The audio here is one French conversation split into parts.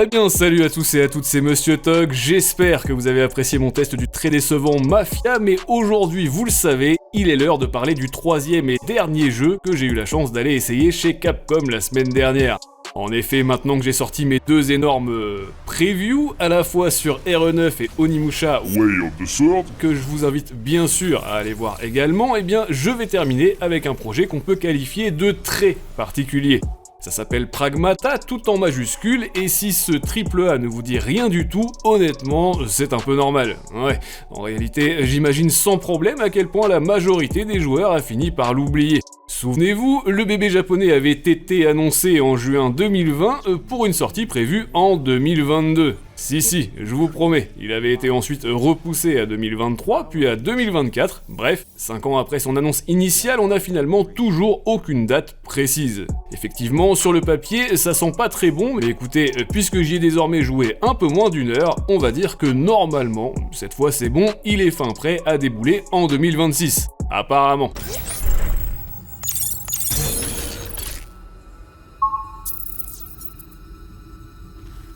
Eh bien salut à tous et à toutes, c'est Monsieur Tog, j'espère que vous avez apprécié mon test du très décevant Mafia, mais aujourd'hui, vous le savez, il est l'heure de parler du troisième et dernier jeu que j'ai eu la chance d'aller essayer chez Capcom la semaine dernière. En effet, maintenant que j'ai sorti mes deux énormes previews, à la fois sur RE9 et Onimusha Way of the Sword, que je vous invite bien sûr à aller voir également, eh bien je vais terminer avec un projet qu'on peut qualifier de très particulier. Ça s'appelle Pragmata, tout en majuscule, et si ce triple A ne vous dit rien du tout, honnêtement, c'est un peu normal. Ouais, en réalité, j'imagine sans problème à quel point la majorité des joueurs a fini par l'oublier. Souvenez-vous, le bébé japonais avait été annoncé en juin 2020 pour une sortie prévue en 2022. Si, je vous promets, il avait été ensuite repoussé à 2023, puis à 2024, bref, 5 ans après son annonce initiale, on n'a finalement toujours aucune date précise. Effectivement, sur le papier, ça sent pas très bon, mais écoutez, puisque j'y ai désormais joué un peu moins d'une heure, on va dire que normalement, cette fois c'est bon, il est fin prêt à débouler en 2026. Apparemment.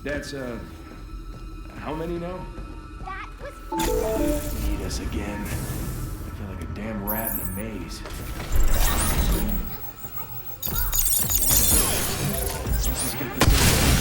That's, how many now? That was Need us again. I feel like a damn rat in a maze. Let's just get this over.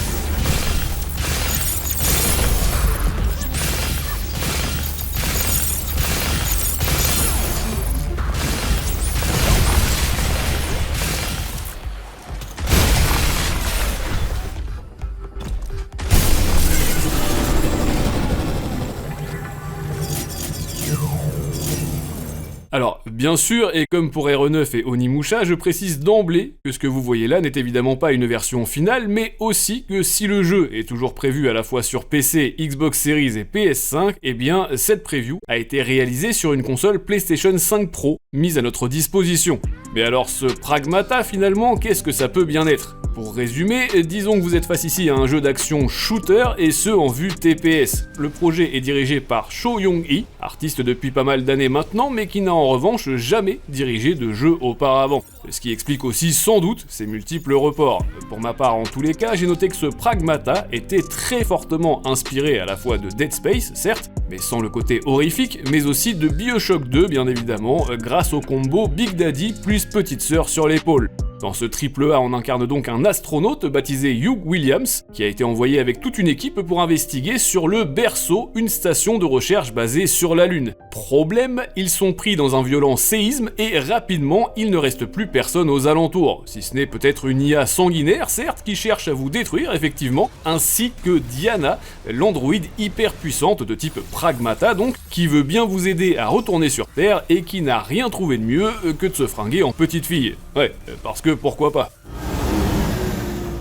Alors, bien sûr, et comme pour RE9 et Onimusha, je précise d'emblée que ce que vous voyez là n'est évidemment pas une version finale, mais aussi que si le jeu est toujours prévu à la fois sur PC, Xbox Series et PS5, eh bien, cette preview a été réalisée sur une console PlayStation 5 Pro, mise à notre disposition. Mais alors, ce Pragmata, finalement, qu'est-ce que ça peut bien être ? Pour résumer, disons que vous êtes face ici à un jeu d'action shooter, et ce en vue TPS. Le projet est dirigé par Cho Young-hee, artiste depuis pas mal d'années maintenant, mais qui n'a en revanche jamais dirigé de jeu auparavant. Ce qui explique aussi sans doute ses multiples reports. Pour ma part, en tous les cas, j'ai noté que ce Pragmata était très fortement inspiré à la fois de Dead Space, certes, mais sans le côté horrifique, mais aussi de BioShock 2, bien évidemment, grâce au combo Big Daddy plus Petite Sœur sur l'épaule. Dans ce triple A, on incarne donc un astronaute baptisé Hugh Williams, qui a été envoyé avec toute une équipe pour investiguer sur le Berceau, une station de recherche basée sur la Lune. Problème, ils sont pris dans un violent séisme et rapidement, il ne reste plus personne aux alentours, si ce n'est peut-être une IA sanguinaire, certes, qui cherche à vous détruire, effectivement, ainsi que Diana, l'androïde hyper puissante de type Pragmata, donc, qui veut bien vous aider à retourner sur Terre et qui n'a rien trouvé de mieux que de se fringuer en petite fille. Ouais, parce que pourquoi pas.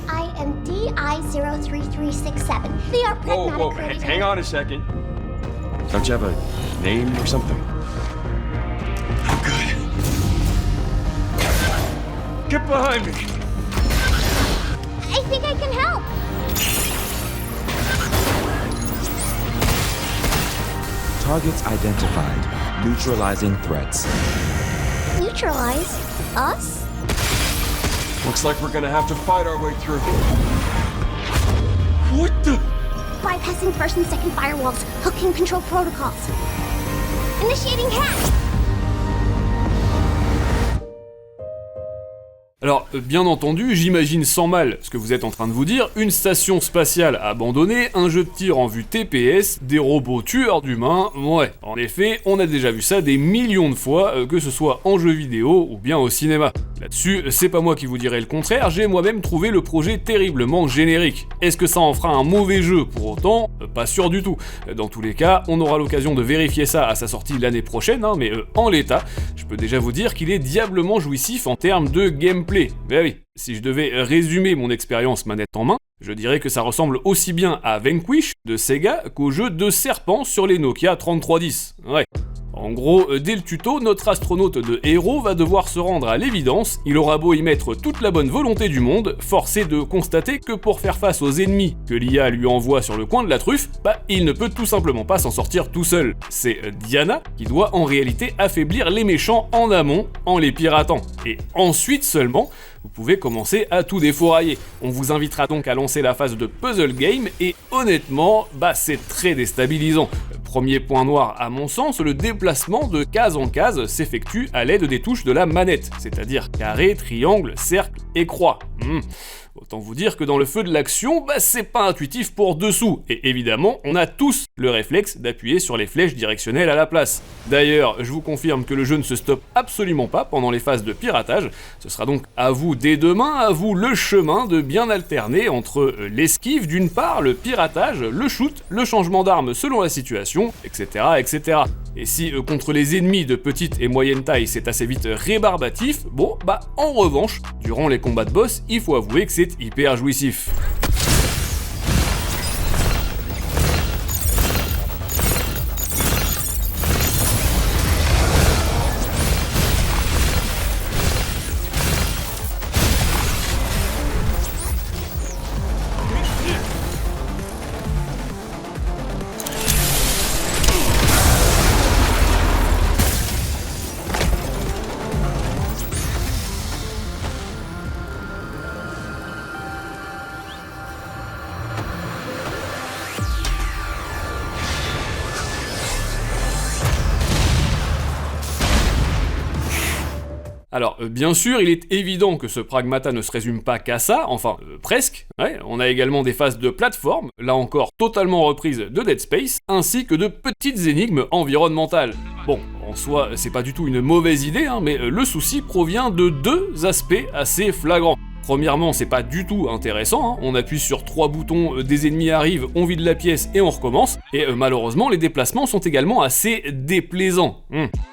I am DI-03367. They are Whoa, pragmatic. hang on a second. Don't you have a name or something? I'm good. Get behind me! I think I can help. Targets identified. Neutralizing threats. Neutralize us? Looks like we're gonna have to fight our way through. What the? Bypassing first and second firewalls. Hooking control protocols. Initiating hack. Alors, bien entendu, j'imagine sans mal ce que vous êtes en train de vous dire, une station spatiale abandonnée, un jeu de tir en vue TPS, des robots tueurs d'humains, ouais. En effet, on a déjà vu ça des millions de fois, que ce soit en jeu vidéo ou bien au cinéma. Là-dessus, c'est pas moi qui vous dirai le contraire, j'ai moi-même trouvé le projet terriblement générique. Est-ce que ça en fera un mauvais jeu pour autant ? Pas sûr du tout. Dans tous les cas, on aura l'occasion de vérifier ça à sa sortie l'année prochaine, mais en l'état, je peux déjà vous dire qu'il est diablement jouissif en termes de gameplay. Ben oui, si je devais résumer mon expérience manette en main, je dirais que ça ressemble aussi bien à Vanquish de Sega qu'au jeu de serpent sur les Nokia 3310. Ouais. En gros, dès le tuto, notre astronaute de héros va devoir se rendre à l'évidence, il aura beau y mettre toute la bonne volonté du monde, forcé de constater que pour faire face aux ennemis que l'IA lui envoie sur le coin de la truffe, il ne peut tout simplement pas s'en sortir tout seul. C'est Diana qui doit en réalité affaiblir les méchants en amont, en les piratant. Et ensuite seulement, vous pouvez commencer à tout défourailler. On vous invitera donc à lancer la phase de puzzle game et honnêtement, c'est très déstabilisant. Premier point noir à mon sens, le déplacement de case en case s'effectue à l'aide des touches de la manette, c'est-à-dire carré, triangle, cercle et croix. Autant vous dire que dans le feu de l'action, c'est pas intuitif pour dessous, et évidemment, on a tous le réflexe d'appuyer sur les flèches directionnelles à la place. D'ailleurs, je vous confirme que le jeu ne se stoppe absolument pas pendant les phases de piratage, ce sera donc à vous dès demain, à vous le chemin de bien alterner entre l'esquive d'une part, le piratage, le shoot, le changement d'arme selon la situation, etc. etc. Et si contre les ennemis de petite et moyenne taille c'est assez vite rébarbatif, en revanche, durant les combats de boss, il faut avouer que c'est hyper jouissif. Alors, bien sûr, il est évident que ce Pragmata ne se résume pas qu'à ça, enfin, presque. Ouais, on a également des phases de plateforme, là encore totalement reprises de Dead Space, ainsi que de petites énigmes environnementales. Bon, en soi, c'est pas du tout une mauvaise idée, mais le souci provient de deux aspects assez flagrants. Premièrement, c'est pas du tout intéressant, on appuie sur 3 boutons, des ennemis arrivent, on vide la pièce et on recommence, et malheureusement les déplacements sont également assez déplaisants.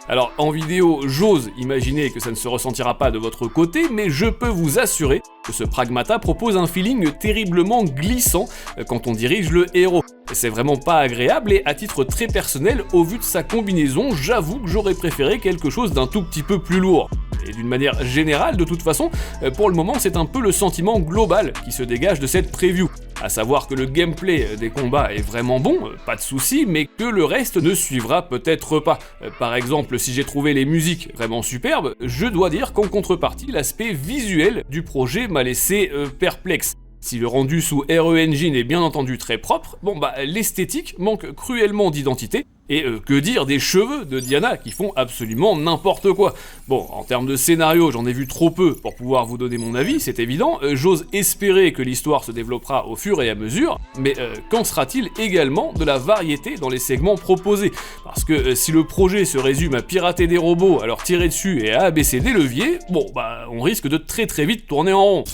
Alors en vidéo, j'ose imaginer que ça ne se ressentira pas de votre côté, mais je peux vous assurer que ce Pragmata propose un feeling terriblement glissant quand on dirige le héros. C'est vraiment pas agréable et à titre très personnel, au vu de sa combinaison, j'avoue que j'aurais préféré quelque chose d'un tout petit peu plus lourd. Et d'une manière générale, de toute façon, pour le moment, c'est un peu le sentiment global qui se dégage de cette preview. À savoir que le gameplay des combats est vraiment bon, pas de soucis, mais que le reste ne suivra peut-être pas. Par exemple, si j'ai trouvé les musiques vraiment superbes, je dois dire qu'en contrepartie, l'aspect visuel du projet m'a laissé perplexe. Si le rendu sous RE Engine est bien entendu très propre, l'esthétique manque cruellement d'identité, et que dire des cheveux de Diana qui font absolument n'importe quoi. Bon, en termes de scénario, j'en ai vu trop peu pour pouvoir vous donner mon avis, c'est évident, j'ose espérer que l'histoire se développera au fur et à mesure, mais qu'en sera-t-il également de la variété dans les segments proposés? Parce que si le projet se résume à pirater des robots, à leur tirer dessus et à abaisser des leviers, on risque de très vite tourner en rond.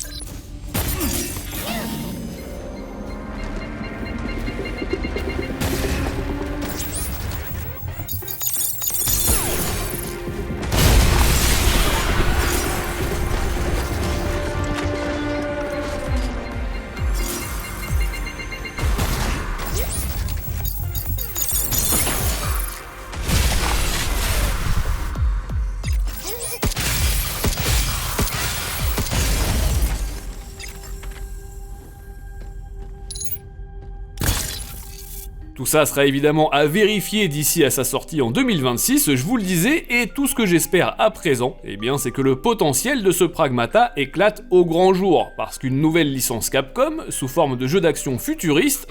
Tout ça sera évidemment à vérifier d'ici à sa sortie en 2026, je vous le disais, et tout ce que j'espère à présent, c'est que le potentiel de ce Pragmata éclate au grand jour, parce qu'une nouvelle licence Capcom, sous forme de jeu d'action futuriste,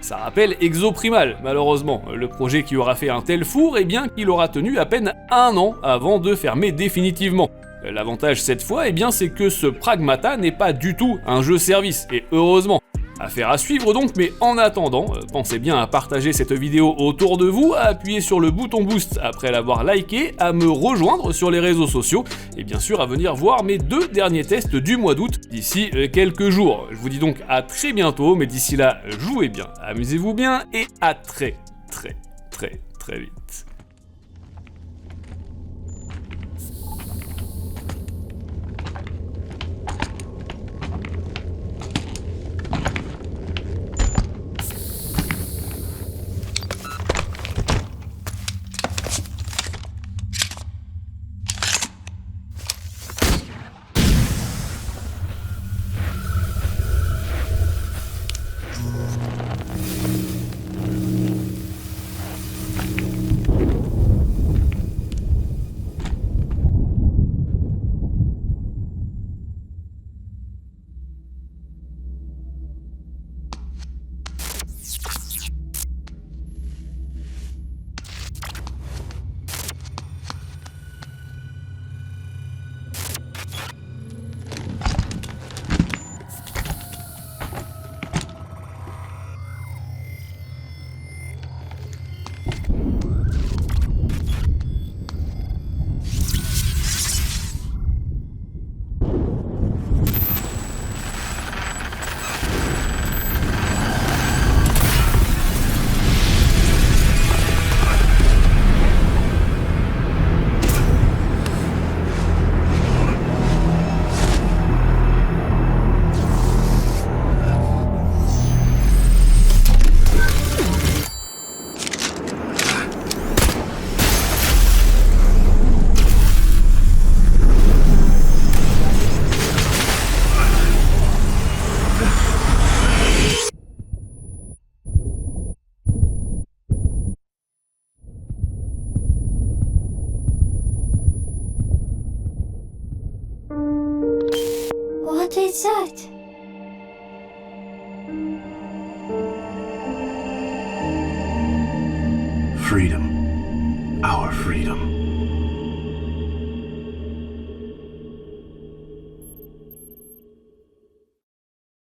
ça rappelle Exoprimal, malheureusement, le projet qui aura fait un tel four, qu'il aura tenu à peine 1 an avant de fermer définitivement. L'avantage cette fois, c'est que ce Pragmata n'est pas du tout un jeu service, et heureusement. Affaire à suivre donc, mais en attendant, pensez bien à partager cette vidéo autour de vous, à appuyer sur le bouton boost après l'avoir liké, à me rejoindre sur les réseaux sociaux, et bien sûr à venir voir mes 2 derniers tests du mois d'août d'ici quelques jours. Je vous dis donc à très bientôt, mais d'ici là, jouez bien, amusez-vous bien, et à très vite. What is that? Freedom. Our freedom.